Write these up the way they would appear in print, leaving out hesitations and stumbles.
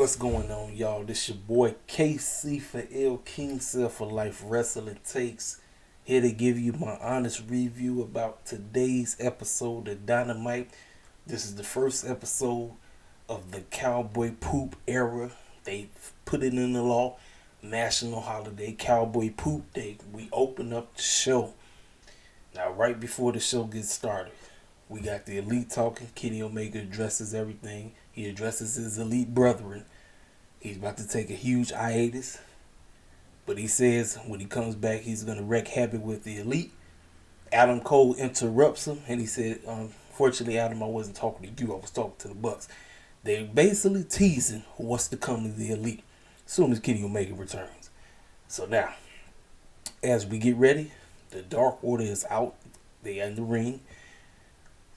What's going on, y'all? This your boy KC for L King Self for Life Wrestling Takes. Here to give you my honest review about today's episode of Dynamite. This is the first episode of the Cowboy Poop era. They put it in the law. National holiday, Cowboy Poop Day. We open up the show. Now, right before the show gets started, we got the Elite talking. Kenny Omega addresses everything. He addresses his Elite brethren. He's about to take a huge hiatus. But he says when he comes back, he's going to wreak havoc with the Elite. Adam Cole interrupts him. And he said, unfortunately, Adam, I wasn't talking to you. I was talking to the Bucks. They're basically teasing what's to come to the Elite as soon as Kenny Omega returns. So now, as we get ready, the Dark Order is out. They are in the ring.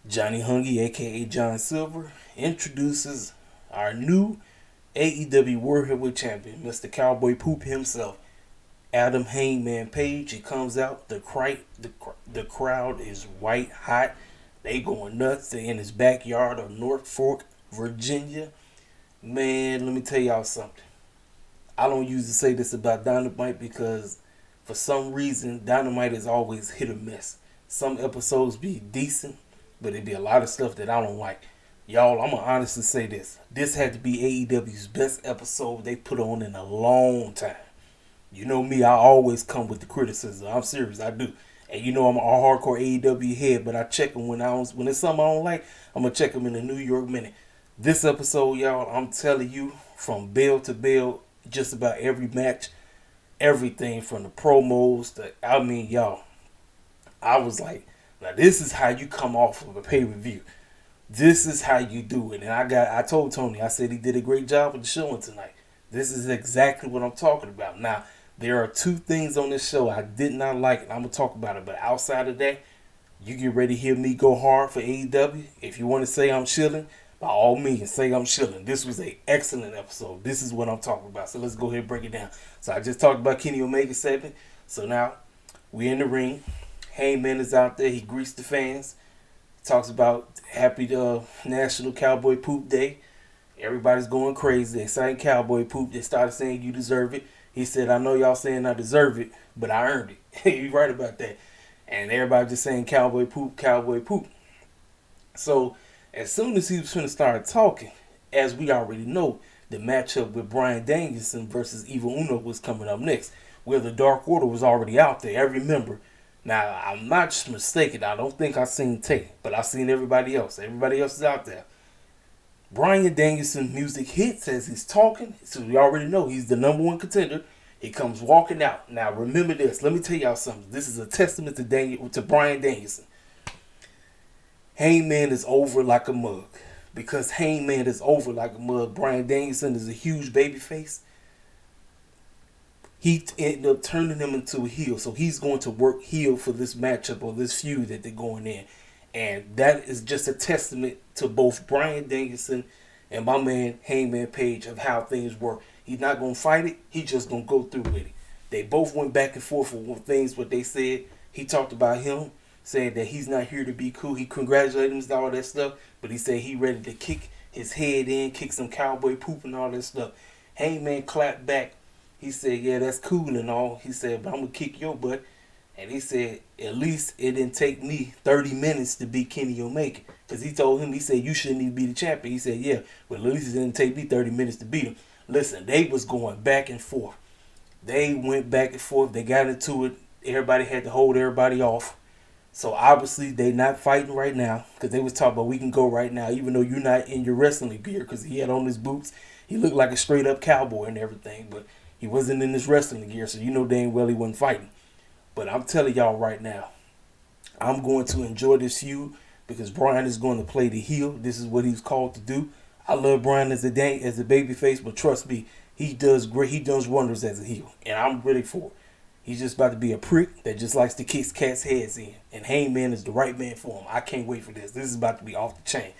Johnny Hungy, a.k.a. John Silver, introduces our new AEW World Heavyweight Champion, Mr. Cowboy Poop himself, Adam Hangman Page. He comes out. The crowd is white hot. They going nuts. They in his backyard of North Fork, Virginia. Man, let me tell y'all something. I don't usually say this about Dynamite because for some reason, Dynamite is always hit or miss. Some episodes be decent, but it be a lot of stuff that I don't like. Y'all, I'm going to honestly say this. This had to be AEW's best episode they put on in a long time. You know me, I always come with the criticism. I'm serious, I do. And you know I'm a hardcore AEW head, but I check them when it's something I don't like, I'm going to check them in the New York Minute. This episode, y'all, I'm telling you, from bell to bell, just about every match, everything from the promos to, y'all, I was like, now this is how you come off of a pay-per-view. This is how you do it. And I told Tony, I said he did a great job with the showing tonight. This is exactly what I'm talking about. Now, there are two things on this show I did not like, and I'm going to talk about it. But outside of that, you get ready to hear me go hard for AEW. If you want to say I'm chilling, by all means, say I'm chilling. This was an excellent episode. This is what I'm talking about. So let's go ahead and break it down. So I just talked about Kenny Omega 7. So now, we're in the ring. Hangman is out there. He greets the fans. Talks about happy National Cowboy Poop Day. Everybody's going crazy. They saying Cowboy Poop. They started saying you deserve it. He said, I know y'all saying I deserve it, but I earned it. You're right about that. And everybody just saying Cowboy Poop, Cowboy Poop. So as soon as he was going to start talking, as we already know, the matchup with Bryan Danielson versus Evil Uno was coming up next, where the Dark Order was already out there. Every member. Now, I'm not mistaken. I don't think I've seen Tate, but I've seen everybody else. Everybody else is out there. Bryan Danielson music hits as he's talking, so we already know he's the number one contender. He comes walking out. Now, remember this. Let me tell y'all something. This is a testament to Bryan Danielson. Hangman is over like a mug. Because Hangman is over like a mug, Bryan Danielson is a huge babyface. He ended up turning him into a heel. So he's going to work heel for this matchup or this feud that they're going in. And that is just a testament to both Bryan Danielson and my man Hangman Page of how things work. He's not going to fight it. He's just going to go through with it. They both went back and forth with things, what they said. He talked about him, saying that he's not here to be cool. He congratulated him and all that stuff. But he said he ready to kick his head in, kick some cowboy poop and all that stuff. Hangman clapped back. He said, yeah, that's cool and all. He said, but I'm going to kick your butt. And he said, at least it didn't take me 30 minutes to beat Kenny Omega. Because he told him, he said, you shouldn't even be the champion. He said, yeah, but at least it didn't take me 30 minutes to beat him. Listen, they was going back and forth. They went back and forth. They got into it. Everybody had to hold everybody off. So obviously they not fighting right now. Because they was talking about we can go right now. Even though you're not in your wrestling gear. Because he had on his boots. He looked like a straight up cowboy and everything. But he wasn't in his wrestling gear, so you know dang well he wasn't fighting. But I'm telling y'all right now, I'm going to enjoy this feud because Bryan is going to play the heel. This is what he's called to do. I love Bryan as a babyface, but trust me, he does great. He does wonders as a heel, and I'm ready for it. He's just about to be a prick that just likes to kick cats' heads in, and Hangman is the right man for him. I can't wait for this. This is about to be off the chain.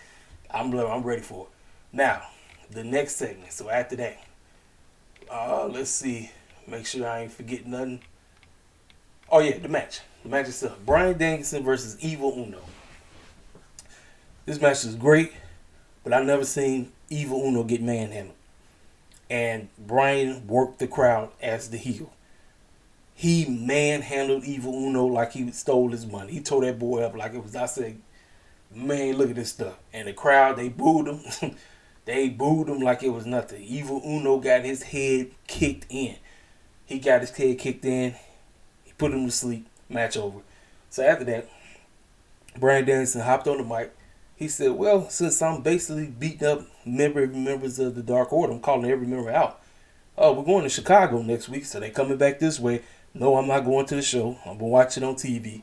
I'm ready for it. Now, the next segment. So after that. Let's see. Make sure I ain't forgetting nothing. Oh yeah, the match. The match itself. Bryan Danielson versus Evil Uno. This match is great, but I never seen Evil Uno get manhandled. and Bryan worked the crowd as the heel. He manhandled Evil Uno like he stole his money. He tore that boy up like it was. I said, man, look at this stuff. And the crowd, they booed him. They booed him like it was nothing. Evil Uno got his head kicked in. He got his head kicked in. He put him to sleep. Match over. So after that, Bryan Danielson hopped on the mic. He said, well, since I'm basically beating up members of the Dark Order, I'm calling every member out. Oh, we're going to Chicago next week, so they coming back this way. No, I'm not going to the show. I'm going to watch it on TV.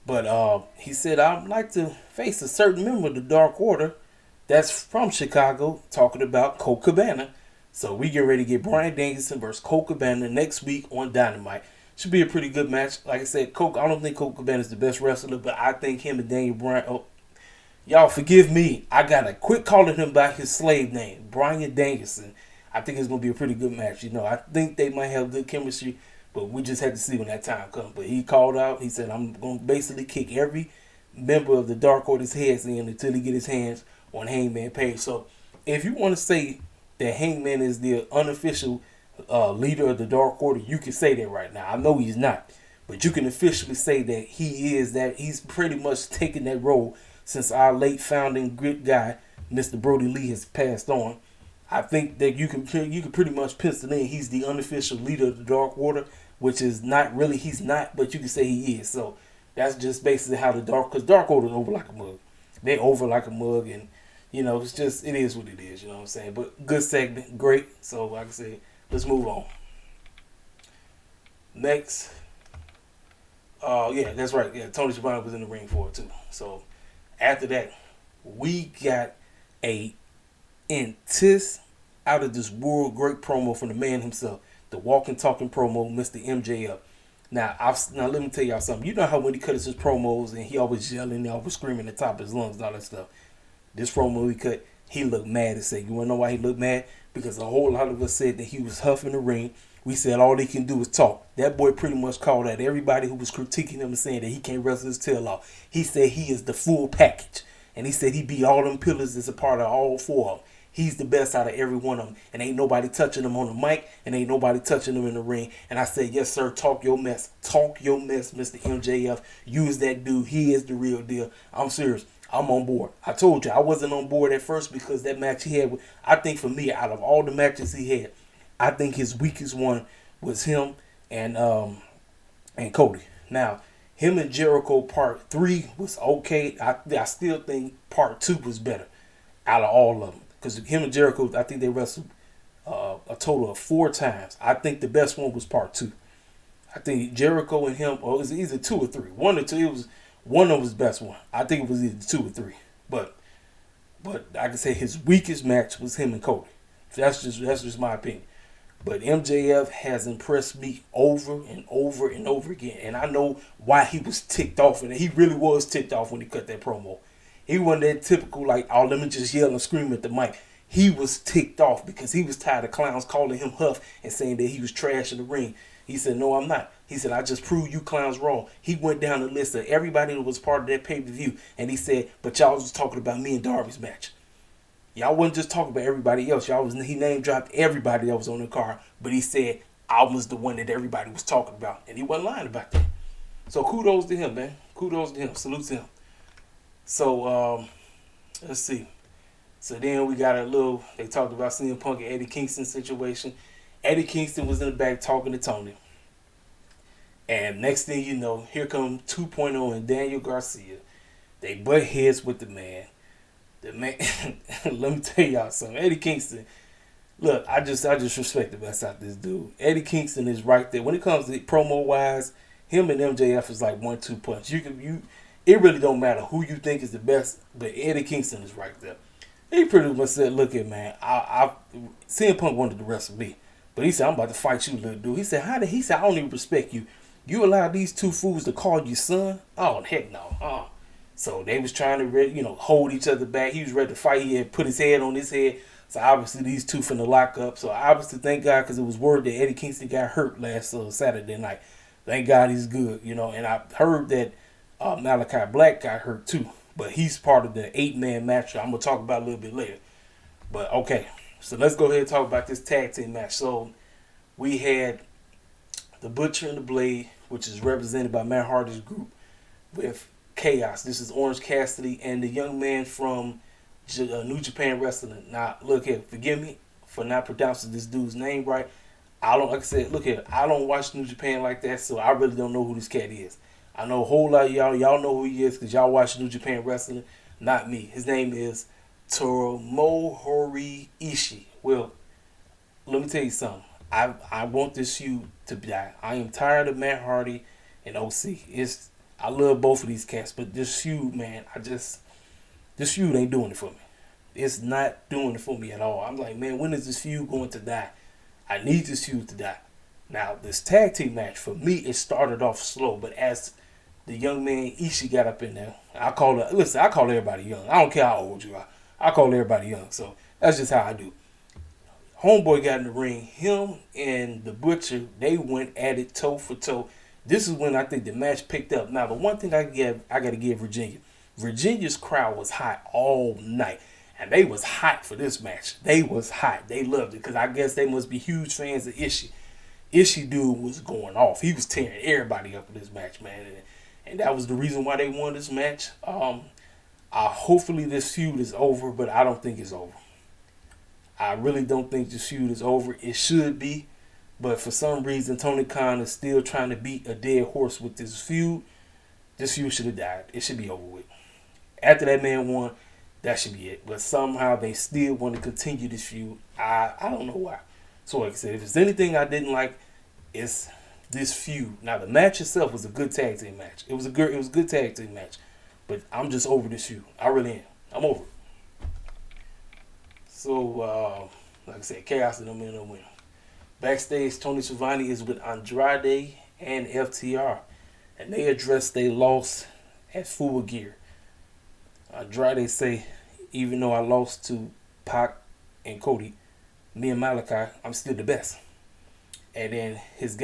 But he said, I'd like to face a certain member of the Dark Order that's from Chicago, talking about Colt Cabana. So we get ready to get Bryan Danielson versus Colt Cabana next week on Dynamite. Should be a pretty good match. Like I said, I don't think Colt Cabana is the best wrestler, but I think him and Daniel Bryan. Oh, y'all forgive me. I got to quit calling him by his slave name, Bryan Danielson. I think it's going to be a pretty good match. I think they might have good chemistry, but we just had to see when that time comes. But he called out. He said, I'm going to basically kick every member of the Dark Order's heads in until he get his hands on Hangman Page. So if you want to say that Hangman is the unofficial leader of the Dark Order, you can say that right now. I know he's not, but you can officially say that he is that. He's pretty much taken that role since our late founding good guy, Mr. Brody Lee, has passed on. I think that you can pretty much pencil in he's the unofficial leader of the Dark Order, which is not really, he's not, but you can say he is. So that's just basically how because Dark Order is over like a mug. They over like a mug, and it's just, it is what it is, you know what I'm saying? But good segment, great. So like I said, let's move on. Next, yeah, that's right. Yeah, Tony Schiavone was in the ring for it too. So after that, we got a intense, out of this world great promo from the man himself, the walking, talking promo, Mr. MJF. Now let me tell y'all something. You know how when he cuts his promos and he always yelling, he always screaming at the top of his lungs and all that stuff. This promo he cut, he looked mad as say. You wanna know why he looked mad? Because a whole lot of us said that he was huffing the ring. We said all he can do is talk. That boy pretty much called out everybody who was critiquing him and saying that he can't wrestle his tail off. He said he is the full package. And he said he beat all them pillars as a part of all four of them. He's the best out of every one of them. And ain't nobody touching him on the mic. And ain't nobody touching him in the ring. And I said, yes, sir, talk your mess. Talk your mess, Mr. MJF. Use that dude. He is the real deal. I'm serious. I'm on board. I told you, I wasn't on board at first because that match he had, I think for me, out of all the matches he had, I think his weakest one was him and Cody. Now, him and Jericho part 3 was okay. I still think part 2 was better out of all of them. Because him and Jericho, I think they wrestled a total of 4 times. I think the best one was part 2. I think Jericho and him, or it was either 2 or 3. 1 or 2, it was one of his best one. I think it was either 2 or 3. But I can say his weakest match was him and Cody. That's just my opinion. But MJF has impressed me over and over and over again. And I know why he was ticked off. And he really was ticked off when he cut that promo. He wasn't that typical, like, oh, let me just yell and scream at the mic. He was ticked off because he was tired of clowns calling him Huff and saying that he was trash in the ring. He said, no, I'm not. He said, I just proved you clowns wrong. He went down the list of everybody that was part of that pay-per-view. And he said, but y'all was talking about me and Darby's match. Y'all wasn't just talking about everybody else. He name dropped everybody that was on the card. But he said, I was the one that everybody was talking about. And he wasn't lying about that. So kudos to him, man. Kudos to him. Salute to him. So, let's see. So then we got they talked about CMPUNK and Eddie Kingston situation. Eddie Kingston was in the back talking to Tony. And next thing you know, here come 2.0 and Daniel Garcia. They butt heads with the man. The man, let me tell y'all something. Eddie Kingston, look, I just respect the best out of this dude. Eddie Kingston is right there. When it comes to promo wise, him and MJF is like 1-2 punch. It really don't matter who you think is the best, but Eddie Kingston is right there. He pretty much said, look at man, CM Punk wanted to wrestle me. But he said, I'm about to fight you, little dude. He said, He said, I don't even respect you. You allow these 2 fools to call you son? Oh, heck no. So they was trying to, hold each other back. He was ready to fight. He had put his head on his head. So obviously these 2 finna lock up. So obviously, thank God, because it was word that Eddie Kingston got hurt last Saturday night. Thank God he's good, And I heard that Malachi Black got hurt too. But he's part of the 8-man match I'm going to talk about a little bit later. But okay, So let's go ahead and talk about this tag team match. So we had the Butcher and the Blade, which is represented by Matt Hardy's group, with Chaos. This is Orange Cassidy and the young man from New Japan Wrestling. Now, look here, forgive me for not pronouncing this dude's name right. Like I said, look here, I don't watch New Japan like that, so I really don't know who this cat is. I know a whole lot of y'all know who he is because y'all watch New Japan Wrestling, not me. His name is Tomohori Ishii. Well, let me tell you something. I want this feud to die. I am tired of Matt Hardy and OC. I love both of these cats, but this feud, man, this feud ain't doing it for me. It's not doing it for me at all. I'm like, man, when is this feud going to die? I need this feud to die. Now, this tag team match, for me, it started off slow, but as the young man Ishii got up in there, I call everybody young. I don't care how old you are. I call everybody young, so that's just how I do. Homeboy got in the ring. Him and the Butcher, they went at it toe for toe. This is when I think the match picked up. Now, the one thing I got to give Virginia. Virginia's crowd was hot all night. And they was hot for this match. They was hot. They loved it because I guess they must be huge fans of Ishii. Ishii dude was going off. He was tearing everybody up in this match, man. And that was the reason why they won this match. Hopefully this feud is over, but I don't think it's over. I really don't think this feud is over. It should be. But for some reason, Tony Khan is still trying to beat a dead horse with this feud. This feud should have died. It should be over with. After that man won, that should be it. But somehow they still want to continue this feud. I don't know why. So like I said, if there's anything I didn't like, it's this feud. Now the match itself was a good tag team match. It was a good tag team match. But I'm just over this feud. I really am. I'm over it. So like I said, Chaos and them in the winner. Backstage, Tony Schiavone is with Andrade and FTR. And they addressed their loss at Full Gear. Andrade say, even though I lost to Pac and Cody, me and Malachi, I'm still the best. And then his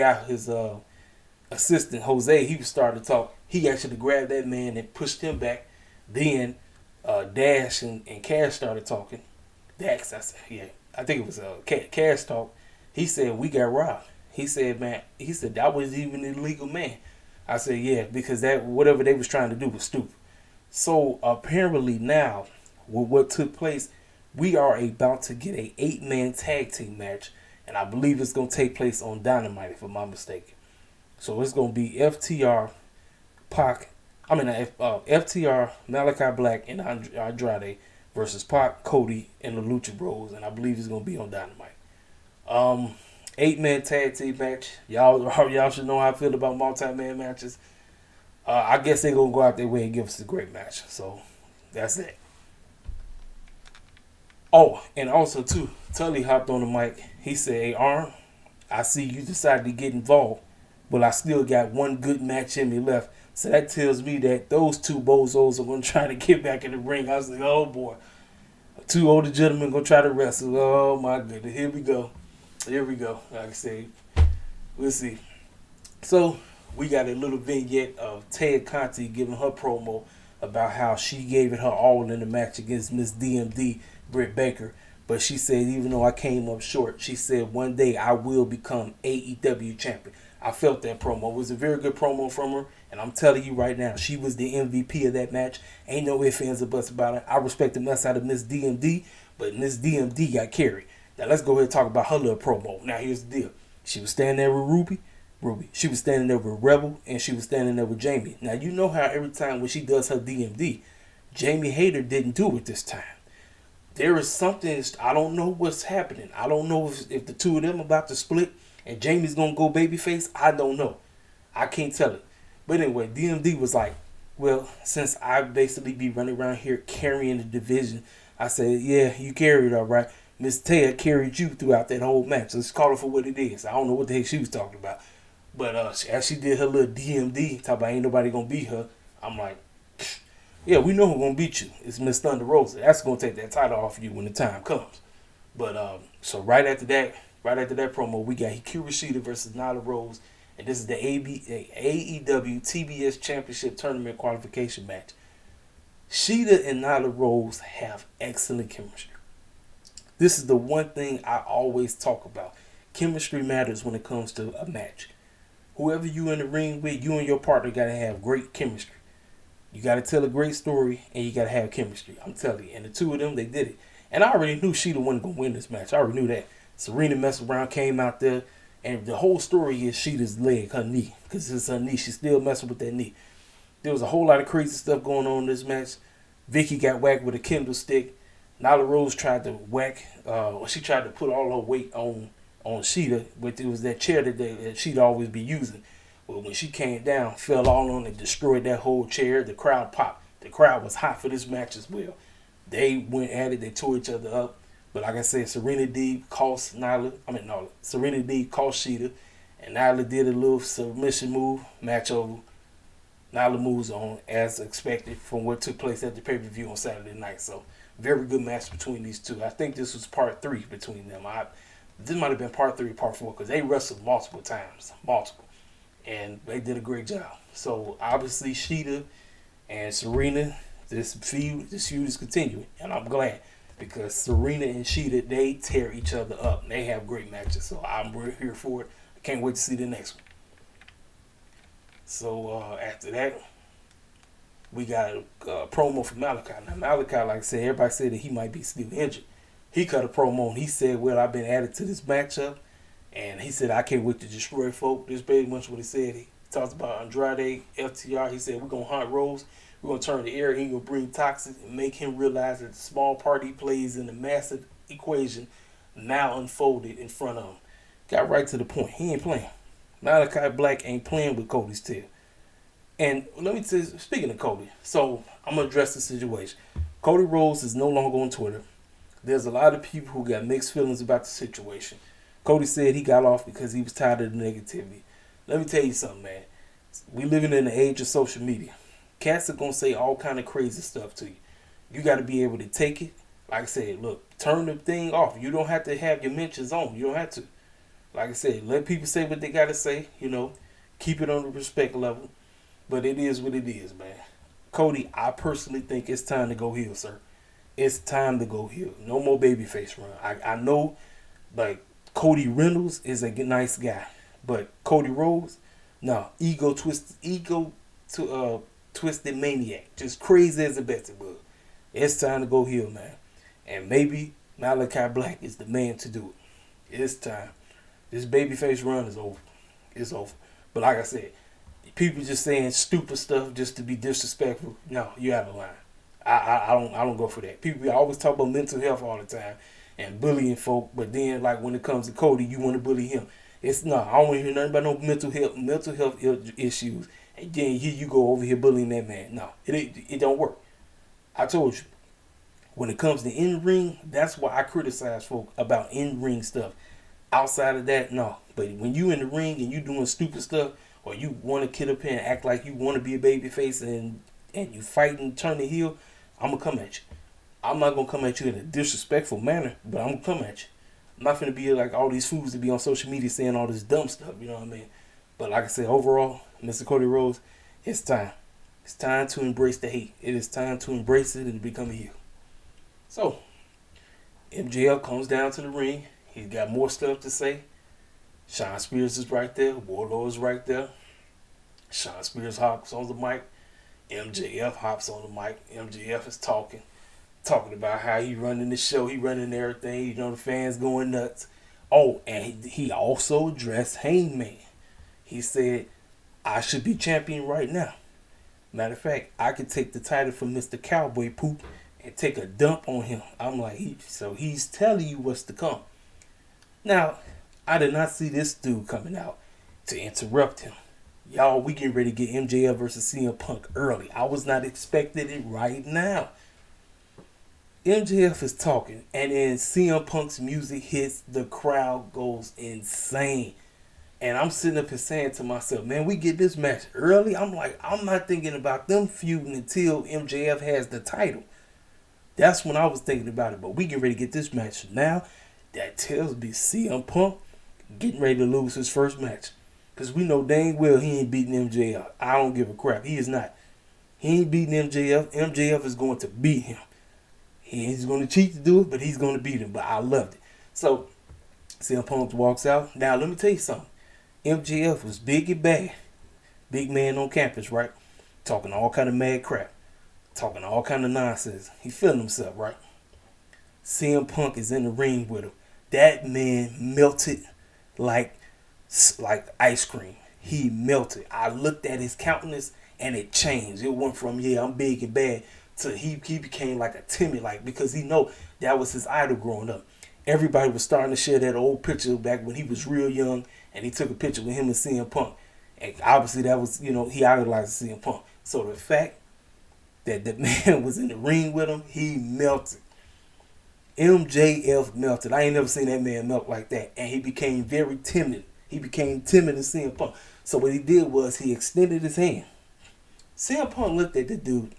assistant, Jose, he was starting to talk. He actually grabbed that man and pushed him back. Then Dash and Cash started talking. Dax, I think it was Cash talk. He said, we got robbed. He said, that was even an illegal man. I said, yeah, because that whatever they was trying to do was stupid. So apparently now, with what took place, we are about to get a 8-man tag team match, and I believe it's going to take place on Dynamite, if I'm not mistaken. So it's going to be FTR, Malachi Black, and Andrade versus Pac, Cody, and the Lucha Bros, and I believe it's going to be on Dynamite. 8-man tag team match. Y'all should know how I feel about multi-man matches. I guess they're going to go out their way and give us a great match. So, that's it. Oh, and also, too, Tully hopped on the mic. He said, hey, Arn, I see you decided to get involved, but I still got one good match in me left. So that tells me that those two bozos are going to try to get back in the ring. I was like, oh, boy. Two older gentlemen going to try to wrestle. Oh, my goodness. Here we go. Like I said, we'll see. So, we got a little vignette of Ted Conti giving her promo about how she gave it her all in the match against Miss DMD, Britt Baker. But she said, even though I came up short, she said, one day I will become AEW champion. I felt that promo. It was a very good promo from her. And I'm telling you right now, she was the MVP of that match. Ain't no ifs, ands, or buts about it. I respect the mess out of Miss DMD, but Miss DMD got carried. Now let's go ahead and talk about her little promo. Now here's the deal. She was standing there with Ruby. She was standing there with Rebel, and she was standing there with Jamie. Now you know how every time when she does her DMD, Jamie Hayter didn't do it this time. There is something, I don't know what's happening. I don't know if the two of them about to split and Jamie's going to go babyface. I don't know. I can't tell it. But anyway, DMD was like, well, since I basically be running around here carrying the division, I said, yeah, you carried it all right. Miss Ted carried you throughout that whole match. Let's call it for what it is. I don't know what the heck she was talking about. But as she did her little DMD, talk about ain't nobody going to beat her, I'm like, yeah, we know who's going to beat you. It's Miss Thunder Rosa. That's going to take that title off you when the time comes. But so right after that promo, we got Hikaru Rashida versus Nyla Rose. And this is the AEW TBS Championship Tournament qualification match. Shida and Nyla Rose have excellent chemistry. This is the one thing I always talk about. Chemistry matters when it comes to a match. Whoever you in the ring with, you and your partner got to have great chemistry. You got to tell a great story, and you got to have chemistry. I'm telling you. And the two of them, they did it. And I already knew Sheeta wasn't going to win this match. I already knew that. Serena messed around, came out there, and the whole story is Sheeta's leg, her knee. Because it's her knee. She's still messing with that knee. There was a whole lot of crazy stuff going on in this match. Vicky got whacked with a kendo stick. Nyla Rose tried to she tried to put all her weight on Sheeta, but it was that chair that she'd always be using. Well, when she came down, fell all on it, destroyed that whole chair. The crowd popped. The crowd was hot for this match as well. They went at it. They tore each other up. But like I said, Serena Deeb cost Sheeta, and Nyla did a little submission move. Match over. Nyla moves on as expected from what took place at the pay-per-view on Saturday night. So, very good match between these two. I think this was part 3 between them. This might have been part 3 or part 4 because they wrestled multiple times. And they did a great job. So, obviously, Sheeta and Serena, this feud is continuing. And I'm glad because Serena and Sheeta, they tear each other up. And they have great matches. So, I'm really here for it. I can't wait to see the next one. So, after that, we got a promo from Malachi. Now, Malachi, like I said, everybody said that he might be still injured. He cut a promo and he said, well, I've been added to this matchup. And he said, I can't wait to destroy folk. This pretty much what he said. He talked about Andrade, FTR. He said, we're going to hunt Rose. We're going to turn the air. He's going to bring Toxic and make him realize that the small part he plays in the massive equation now unfolded in front of him. Got right to the point. He ain't playing. Malachi Black ain't playing with Cody's tail. And let me tell you, speaking of Cody, so I'm going to address the situation. Cody Rhodes is no longer on Twitter. There's a lot of people who got mixed feelings about the situation. Cody said he got off because he was tired of the negativity. Let me tell you something, man. We living in the age of social media. Cats are going to say all kind of crazy stuff to you. You got to be able to take it. Like I said, look, turn the thing off. You don't have to have your mentions on. You don't have to. Like I said, let people say what they got to say. Keep it on the respect level. But it is what it is, man. Cody, I personally think it's time to go heel, sir. It's time to go heel. No more babyface run. I know, like, Cody Reynolds is a nice guy. But Cody Rhodes, no. Twisted maniac. Just crazy as a Betsy bug. It's time to go heel, man. And maybe Malachi Black is the man to do it. It's time. This babyface run is over. It's over. But like I said, people just saying stupid stuff just to be disrespectful. No, you're out of line. I don't go for that. People always talk about mental health all the time and bullying folk, but then like when it comes to Cody, you want to bully him. It's not. I don't want to hear nothing about no mental health issues. And then here you go over here bullying that man. No, it don't work. I told you. When it comes to in-ring, that's why I criticize folk about in-ring stuff. Outside of that, no. But when you in the ring and you doing stupid stuff, or you want to kid up here and act like you want to be a babyface and you fight and turn the heel, I'm going to come at you. I'm not going to come at you in a disrespectful manner, but I'm going to come at you. I'm not going to be like all these fools to be on social media saying all this dumb stuff, you know what I mean? But like I said, overall, Mr. Cody Rhodes, it's time. It's time to embrace the hate. It is time to embrace it and become a heel. So, MJF comes down to the ring. He's got more stuff to say. Sean Spears is right there. Wardlow is right there. Sean Spears hops on the mic. MJF hops on the mic. MJF is talking about how he running the show. He running everything. The fans going nuts. Oh, and he also addressed Hangman. He said, I should be champion right now. Matter of fact, I could take the title from Mr. Cowboy Poop and take a dump on him. I'm like, so he's telling you what's to come. Now, I did not see this dude coming out to interrupt him. Y'all, we getting ready to get MJF versus CM Punk early. I was not expecting it right now. MJF is talking, and then CM Punk's music hits, the crowd goes insane. And I'm sitting up here saying to myself, man, we get this match early. I'm like, I'm not thinking about them feuding until MJF has the title. That's when I was thinking about it. But we get ready to get this match now. That tells me CM Punk getting ready to lose his first match. Because we know dang well he ain't beating MJF. I don't give a crap. He is not. He ain't beating MJF. MJF is going to beat him. He's going to cheat to do it, but he's going to beat him. But I loved it. So CM Punk walks out. Now let me tell you something. MJF was big and bad, big man on campus, right? Talking all kind of mad crap, talking all kind of nonsense. He feeling himself, right? CM Punk is in the ring with him. That man melted like ice cream. He melted. I looked at his countenance and it changed. It went from, yeah, I'm big and bad, to he became like a timid, like, because he know that was his idol growing up. Everybody was starting to share that old picture back when he was real young, and he took a picture with him and CM Punk. And obviously that was, he idolized CM Punk. So the fact that the man was in the ring with him, he melted. MJF melted. I ain't never seen that man melt like that. And he became very timid. He became timid in CM Punk. So what he did was he extended his hand. CM Punk looked at the dude,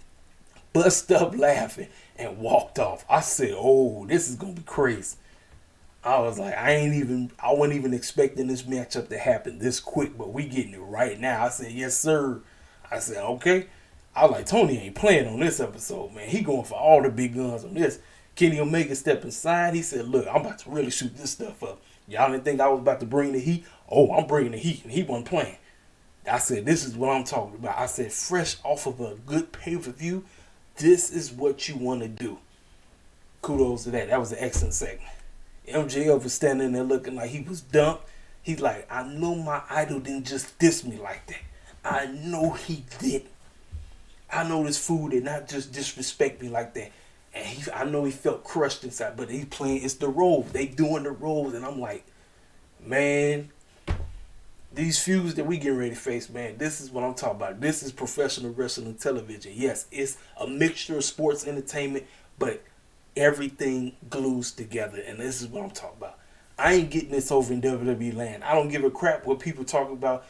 bust up laughing, and walked off. I said, oh, this is going to be crazy. I was like, I wasn't even expecting this matchup to happen this quick, but we getting it right now. I said, yes, sir. I said, okay. I was like, Tony ain't playing on this episode, man. He going for all the big guns on this. Kenny Omega stepped inside. He said, look, I'm about to really shoot this stuff up. Y'all didn't think I was about to bring the heat? Oh, I'm bringing the heat, and he wasn't playing. I said, this is what I'm talking about. I said, fresh off of a good pay-per-view, this is what you want to do. Kudos to that. That was an excellent segment. MJF was standing there looking like he was dumped. He's like, I know my idol didn't just diss me like that. I know he did. I know this fool did not just disrespect me like that. And I know he felt crushed inside, but he's playing, it's the roles. They doing the roles, and I'm like, man, these feuds that we getting ready to face, man, this is what I'm talking about. This is professional wrestling television. Yes, it's a mixture of sports entertainment, but everything glues together, and this is what I'm talking about. I ain't getting this over in WWE land. I don't give a crap what people talk about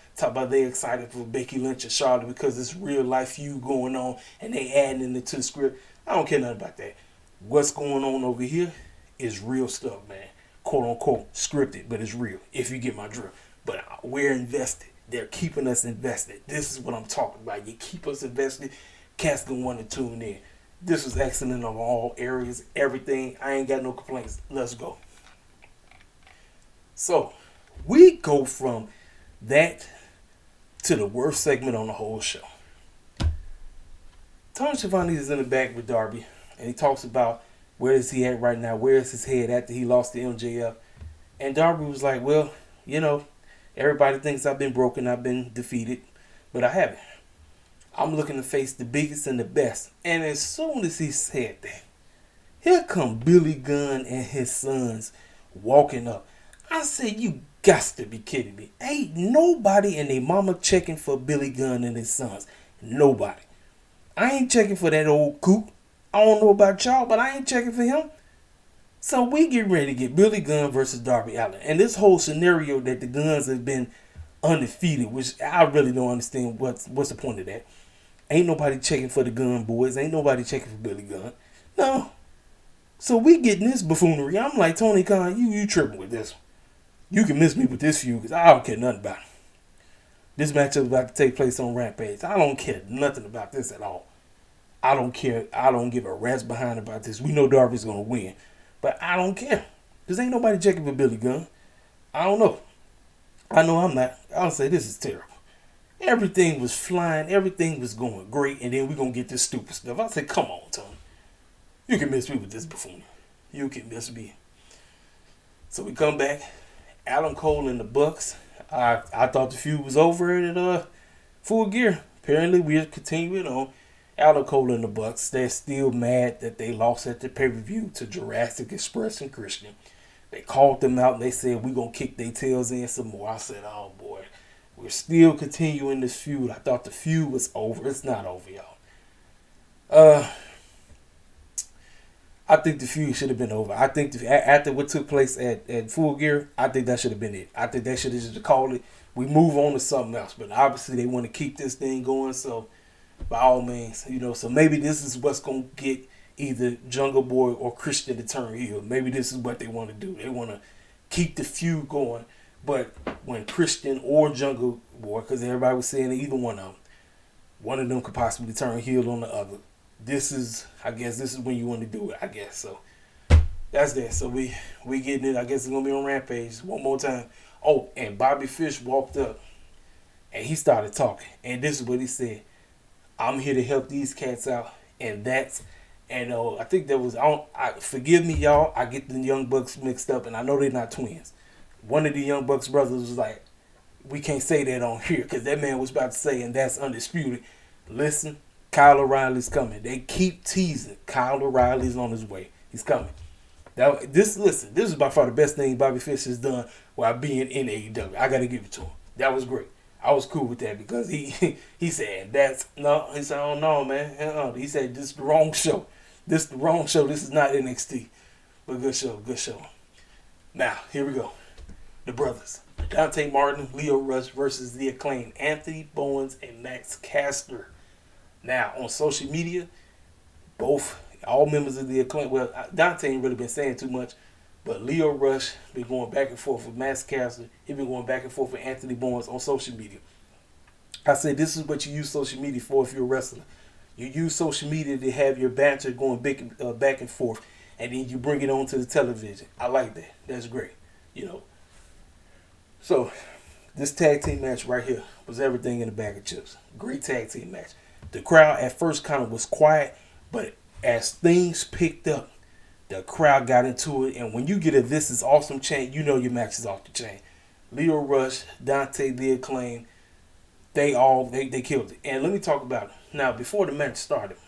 they excited for Becky Lynch and Charlotte because it's real life feud going on and they adding it to the script. I don't care nothing about that. What's going on over here is real stuff, man. Quote unquote scripted, but it's real, if you get my drift. But we're invested. They're keeping us invested. This is what I'm talking about. You keep us invested, cats gonna want to tune in. This was excellent on all areas, everything. I ain't got no complaints. Let's go. So, we go from that to the worst segment on the whole show. Tony Schiavone is in the back with Darby, and he talks about where is he at right now, where is his head after he lost to MJF. And Darby was like, well, everybody thinks I've been broken, I've been defeated, but I haven't. I'm looking to face the biggest and the best. And as soon as he said that, here come Billy Gunn and his sons walking up. I said, you got to be kidding me. Ain't nobody and their mama checking for Billy Gunn and his sons. Nobody. I ain't checking for that old coot. I don't know about y'all, but I ain't checking for him. So we get ready to get Billy Gunn versus Darby Allin. And this whole scenario that the Gunns have been undefeated, which I really don't understand what's the point of that. Ain't nobody checking for the Gunn boys. Ain't nobody checking for Billy Gunn. No. So we getting this buffoonery. I'm like, Tony Khan, you tripping with this one. You can miss me with this feud because I don't care nothing about it. This matchup is about to take place on Rampage. I don't care nothing about this at all. I don't care. I don't give a rat's behind about this. We know Darby's going to win. But I don't care. Because ain't nobody checking for Billy Gunn. I don't know. I know I'm not. I'll say this is terrible. Everything was flying. Everything was going great. And then we're going to get this stupid stuff. I said, come on, Tony. You can miss me with this buffoonery. You can miss me. So we come back. Adam Cole and the Bucks. I thought the feud was over at Full Gear. Apparently, we're continuing on. Adam Cole and the Bucks. They're still mad that they lost at the pay-per-view to Jurassic Express and Christian. They called them out and they said, we're going to kick their tails in some more. I said, oh, boy. We're still continuing this feud. I thought the feud was over. It's not over, y'all. I think the feud should have been over. I think after what took place at Full Gear, I think that should have been it. I think they should have just called it. We move on to something else. But obviously they want to keep this thing going. So by all means, so maybe this is what's going to get either Jungle Boy or Christian to turn heel. Maybe this is what they want to do. They want to keep the feud going. But when Christian or Jungle Boy, because everybody was saying either one of them could possibly turn heel on the other. I guess this is when you want to do it, I guess. So that's that. So we getting it. I guess it's gonna be on Rampage one more time. Oh, and Bobby Fish walked up and he started talking. And this is what he said. I'm here to help these cats out. And that's and I think that was forgive me y'all, I get the Young Bucks mixed up and I know they're not twins. One of the Young Bucks brothers was like, we can't say that on here because that man was about to say, and that's undisputed. Listen, Kyle O'Reilly's coming. They keep teasing. Kyle O'Reilly's on his way. He's coming. This is by far the best thing Bobby Fish has done while being in AEW. I got to give it to him. That was great. I was cool with that because he said, he said, oh no, man. He said, this is the wrong show. This is the wrong show. This is not NXT. But good show. Now, here we go. The brothers. Dante Martin, Lio Rush versus the Acclaimed Anthony Bowens and Max Caster. Now, on social media, all members of the Acclaimed, well, Dante ain't really been saying too much, but Lio Rush been going back and forth with Max Caster. He been going back and forth with Anthony Bowens on social media. I said this is what you use social media for if you're a wrestler. You use social media to have your banter going back and forth, and then you bring it onto the television. I like that. That's great. So, this tag team match right here was everything in a bag of chips. Great tag team match. The crowd at first kind of was quiet, but as things picked up, the crowd got into it. And when you get a "This is awesome" chant, you know your match is off the chain. Lio Rush, Dante, the Acclaim, they killed it. And let me talk about it. Now, before the match started,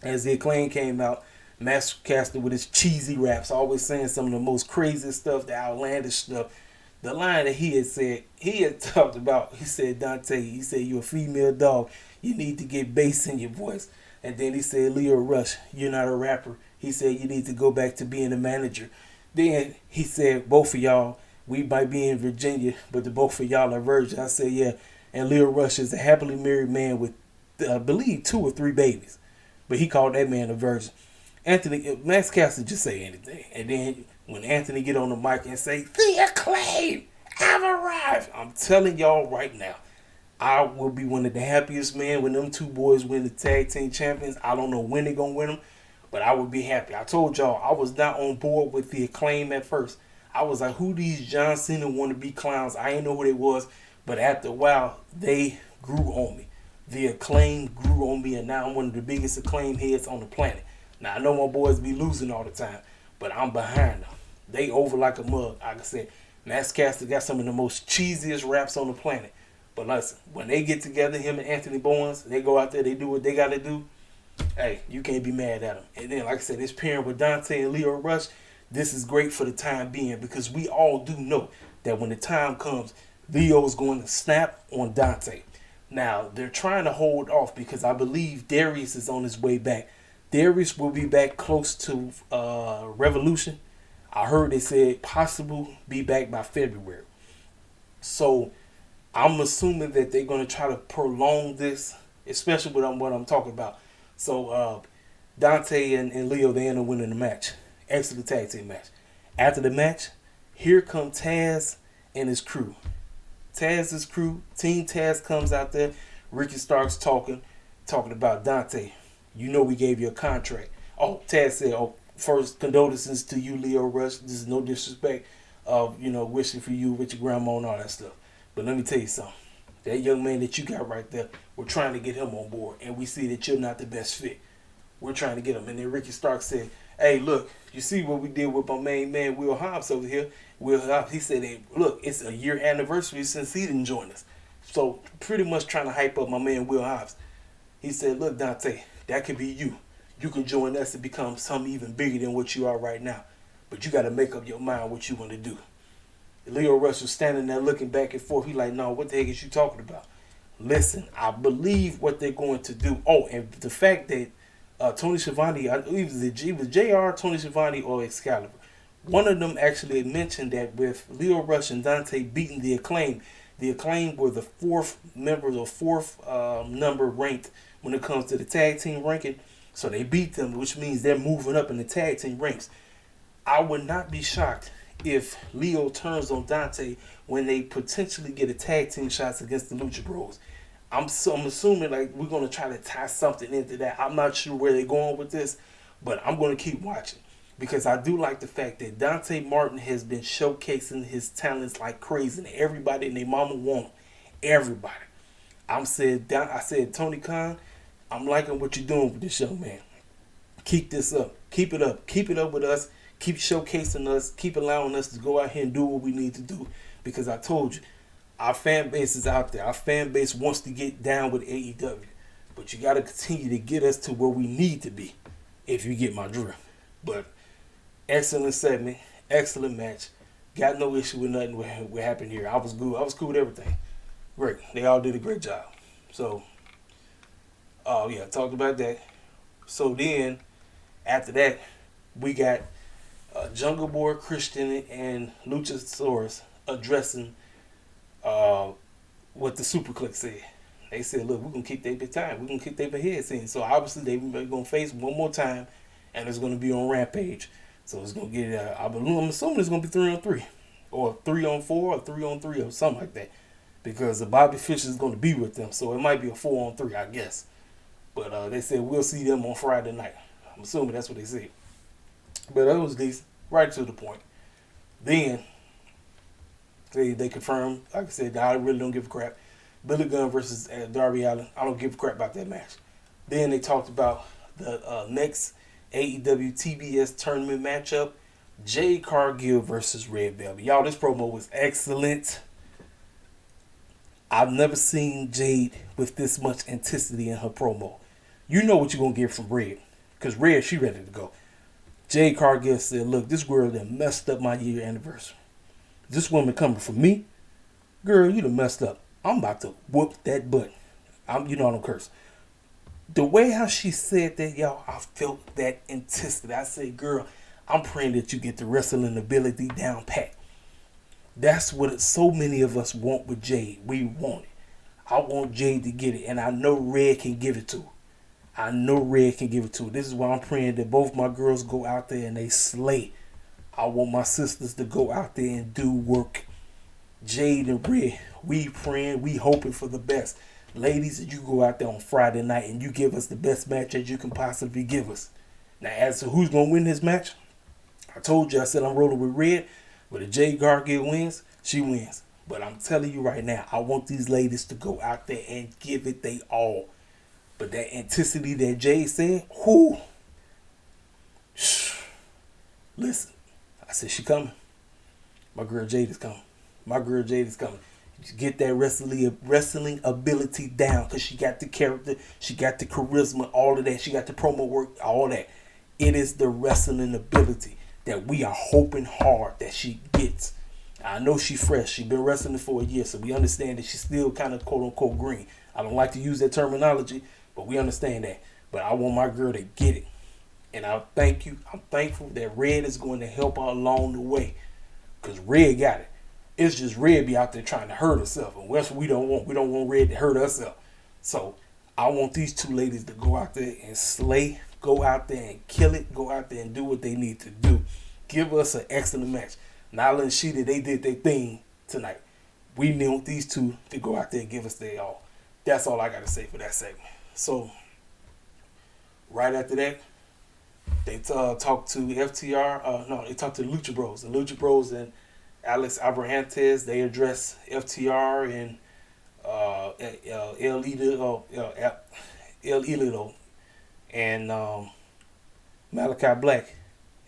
as the Acclaim came out, Max Caster with his cheesy raps, always saying some of the most crazy stuff, the outlandish stuff. The line that he had talked about, he said, Dante, he said, you're a female dog. You need to get bass in your voice. And then he said, Lio Rush, you're not a rapper. He said, you need to go back to being a manager. Then he said, both of y'all, we might be in Virginia, but the both of y'all are virgin. I said, yeah. And Lio Rush is a happily married man with, I believe, 2 or 3 babies. But he called that man a virgin. Max Caster just say anything. And then when Anthony get on the mic and say, the Acclaim have arrived, I'm telling y'all right now, I will be one of the happiest men when them 2 boys win the tag team champions. I don't know when they're going to win them, but I would be happy. I told y'all I was not on board with the Acclaim at first. I was like, who these John Cena wannabe clowns? I didn't know who they was, but after a while, they grew on me. The Acclaim grew on me, and now I'm one of the biggest Acclaim heads on the planet. Now, I know my boys be losing all the time, but I'm behind them. They over like a mug. Like I said, Max Caster got some of the most cheesiest raps on the planet. But listen, when they get together, him and Anthony Bowens, they go out there, they do what they got to do, hey, you can't be mad at them. And then, like I said, this pairing with Dante and Lio Rush, this is great for the time being because we all do know that when the time comes, Leo is going to snap on Dante. Now, they're trying to hold off because I believe Darius is on his way back. Darius will be back close to Revolution. I heard they said possible be back by February. So I'm assuming that they're going to try to prolong this, especially with what I'm talking about. So Dante and Leo, they end up winning the match. Excellent tag team match. After the match, here come Taz and his crew. Taz's crew, Team Taz comes out there. Ricky Starks talking about Dante. You know we gave you a contract. Oh, Taz said, first condolences to you, Lio Rush. This is no disrespect of, wishing for you with your grandma and all that stuff. But let me tell you something. That young man that you got right there, we're trying to get him on board. And we see that you're not the best fit. We're trying to get him. And then Ricky Starks said, hey, look, you see what we did with my main man, Will Hobbs over here. Will Hobbs, he said, hey, look, it's a year anniversary since he didn't join us. So pretty much trying to hype up my man, Will Hobbs. He said, look, Dante, that could be you. You can join us and become something even bigger than what you are right now. But you got to make up your mind what you want to do. Lio Rush was standing there looking back and forth. He like, no, what the heck is you talking about? Listen, I believe what they're going to do. Oh, and the fact that Tony Schiavone, I believe it was JR, Tony Schiavone, or Excalibur. One of them actually mentioned that with Lio Rush and Dante beating the Acclaim were the 4th member, the 4th number ranked when it comes to the tag team ranking. So they beat them, which means they're moving up in the tag team ranks. I would not be shocked if Leo turns on Dante when they potentially get a tag team shots against the Lucha Bros. I'm assuming like we're gonna try to tie something into that. I'm not sure where they're going with this, but I'm gonna keep watching because I do like the fact that Dante Martin has been showcasing his talents like crazy, and everybody and their mama want him. Everybody. I said Tony Khan, I'm liking what you're doing with this young man. Keep this up. Keep it up. Keep it up with us. Keep showcasing us. Keep allowing us to go out here and do what we need to do. Because I told you, our fan base is out there. Our fan base wants to get down with AEW. But you got to continue to get us to where we need to be, if you get my drift. But excellent segment. Excellent match. Got no issue with nothing what happened here. I was good. I was cool with everything. Great. They all did a great job. So, yeah, talked about that. So then, after that, we got Jungle Boy, Christian, and Luchasaurus addressing what the Super Click said. They said, look, we're going to keep their time. We're going to keep their heads in. So obviously they're going to face one more time, and it's going to be on Rampage. So it's going to get, I'm assuming it's going to be 3-on-3, or 3-on-4, or 3-on-3, or something like that. Because the Bobby Fish is going to be with them. So it might be a 4-on-3, I guess. But they said we'll see them on Friday night. I'm assuming that's what they said. But that was decent. Right to the point. Then, they confirmed, like I said, I really don't give a crap. Billy Gunn versus Darby Allin. I don't give a crap about that match. Then they talked about the next AEW TBS tournament matchup. Jade Cargill versus Red Velvet. Y'all, this promo was excellent. I've never seen Jade with this much intensity in her promo. You know what you're going to get from Red. Because Red, she ready to go. Jade Cargill said, look, this girl done messed up my year anniversary. This woman coming from me, girl, you done messed up. I'm about to whoop that butt. You know I don't curse. The way how she said that, y'all, I felt that intensity. I said, girl, I'm praying that you get the wrestling ability down pat. That's what so many of us want with Jade. We want it. I want Jade to get it, and I know Red can give it to her. I know Red can give it to her. This is why I'm praying that both my girls go out there and they slay. I want my sisters to go out there and do work. Jade and Red, we praying, we hoping for the best. Ladies, you go out there on Friday night and you give us the best match that you can possibly give us. Now, as to who's going to win this match, I told you, I said I'm rolling with Red. But if Jade Cargill wins, she wins. But I'm telling you right now, I want these ladies to go out there and give it they all. But that intensity that Jade said, whoo. Listen, I said she coming. My girl Jade is coming. My girl Jade is coming. Get that wrestling ability down, because she got the character, she got the charisma, all of that. She got the promo work, all that. It is the wrestling ability that we are hoping hard that she gets. I know she's fresh. She's been wrestling for a year, so we understand that she's still kind of quote-unquote green. I don't like to use that terminology, but we understand that. But I want my girl to get it. And I thank you. I'm thankful that Red is going to help her along the way, because Red got it. It's just Red be out there trying to hurt herself, and that's what we don't want. We don't want Red to hurt herself. So I want these two ladies to go out there and slay, go out there and kill it, go out there and do what they need to do. Give us an excellent match. Nyla and Rashida, they did their thing tonight. We need these two to go out there and give us their all. That's all I got to say for that segment. So right after that, they talked to FTR. They talked to the Lucha Bros. The Lucha Bros and Alex Abrahantes, they address FTR and El Idolo and Malachi Black,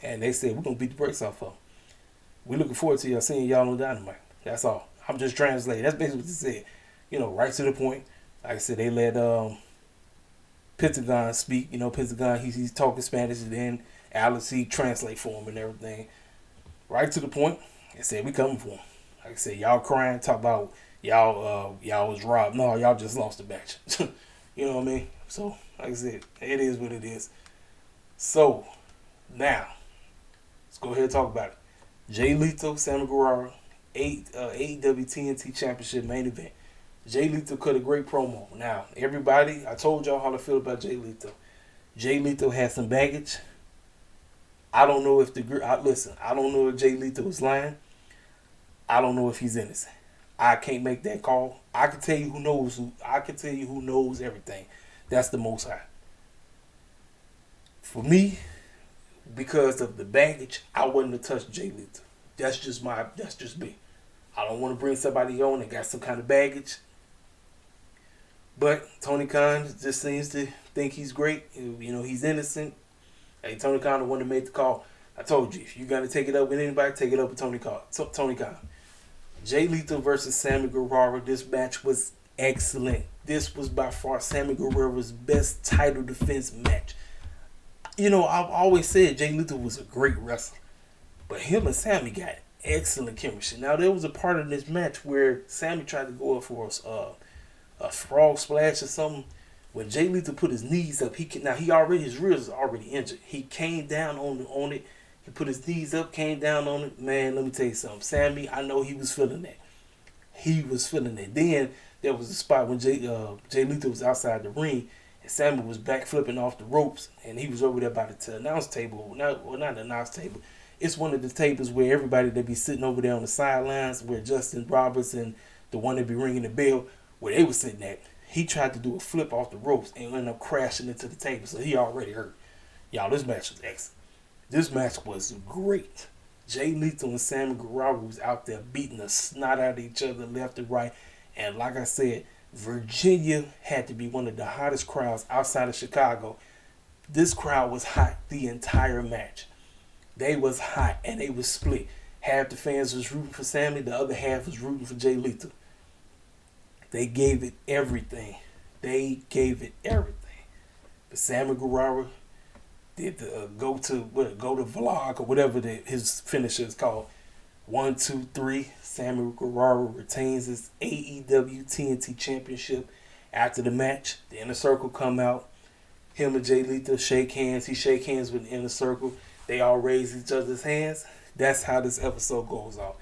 and they said we're gonna beat the brakes off of them. We're looking forward to seeing y'all on Dynamite. That's all. I'm just translating. That's basically what they said. Right to the point. Like I said, they let Pentagon speak. Pentagon, he's talking Spanish, and then Alex, he translate for him and everything. Right to the point. They said we coming for him. Like I said, y'all crying, talk about y'all was robbed. No, y'all just lost the match. You know what I mean? So, like I said, it is what it is. So, now, let's go ahead and talk about it. Jay Lethal, Sammy Guevara, AEW TNT Championship main event. Jay Lethal cut a great promo. Now, everybody, I told y'all how to feel about Jay Lethal. Jay Lethal had some baggage. I don't know if I don't know if Jay Lethal is lying. I don't know if he's innocent. I can't make that call. I can tell you who knows who. I can tell you who knows everything. That's the Most High. For me, because of the baggage, I wouldn't have touched Jay Lethal. That's just me. I don't want to bring somebody on that got some kind of baggage. But Tony Khan just seems to think he's great. You know, he's innocent. Hey, Tony Khan the one that made the call. I told you, if you're going to take it up with anybody, take it up with Tony Khan. Tony Khan. Jay Lethal versus Sammy Guevara. This match was excellent. This was by far Sammy Guevara's best title defense match. You know, I've always said Jay Lethal was a great wrestler. But him and Sammy got excellent chemistry. Now, there was a part of this match where Sammy tried to go up for a frog splash or something. When Jay Lethal put his knees up, his ribs is already injured. He came down on it. He put his knees up, came down on it. Man, let me tell you something. Sammy, I know he was feeling that. He was feeling it. Then there was a spot when Jay Lethal was outside the ring, and Sammy was back flipping off the ropes, and he was over there by the announce table. Not the announce table. It's one of the tables where everybody that be sitting over there on the sidelines, where Justin Roberts and the one that be ringing the bell, where they were sitting at. He tried to do a flip off the ropes and ended up crashing into the table, so he already hurt. Y'all, this match was excellent. This match was great. Jay Lethal and Sammy Guevara was out there beating the snot out of each other left and right. And like I said, Virginia had to be one of the hottest crowds outside of Chicago. This crowd was hot the entire match. They was hot and they was split. Half the fans was rooting for Sammy, the other half was rooting for Jay Lethal. They gave it everything. But Sammy Guevara did the go to vlog or whatever his finisher is called. 1, 2, 3. Sammy Guevara retains his AEW TNT Championship. After the match, the Inner Circle come out. Him and Jay Lethal shake hands. He shake hands with the Inner Circle. They all raise each other's hands. That's how this episode goes off.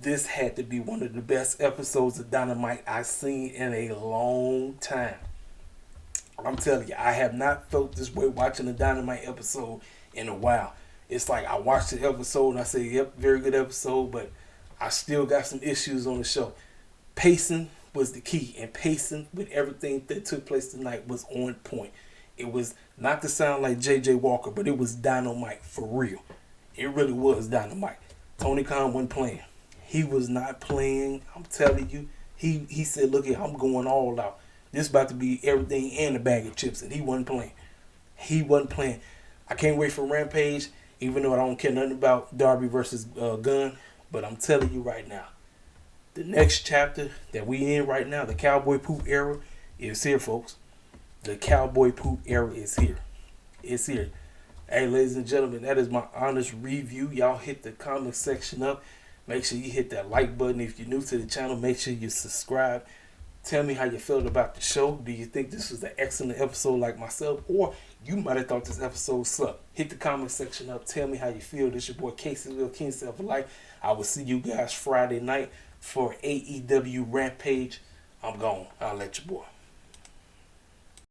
This had to be one of the best episodes of Dynamite I've seen in a long time. I'm telling you, I have not felt this way watching a Dynamite episode in a while. It's like I watched the episode and I say, yep, very good episode, but I still got some issues on the show. Pacing was the key, and pacing with everything that took place tonight was on point. It was not to sound like J.J. Walker, but it was Dynamite for real. It really was Dynamite. Tony Khan wasn't playing. He was not playing. I'm telling you. He said, look here, I'm going all out. This about to be everything and a bag of chips, and he wasn't playing. I can't wait for Rampage, even though I don't care nothing about Darby versus Gunn. But I'm telling you right now, the next chapter that we in right now, the Cowboy Poop era, is here, folks. The Cowboy Poop era is here. It's here. Hey, ladies and gentlemen, that is my honest review. Y'all hit the comment section up. Make sure you hit that like button. If you're new to the channel, make sure you subscribe. Tell me how you felt about the show. Do you think this was an excellent episode like myself? Or you might have thought this episode sucked. Hit the comment section up. Tell me how you feel. This your boy Casey Will King Self Life. I will see you guys Friday night for AEW Rampage. I'm gone. I'll let you boy.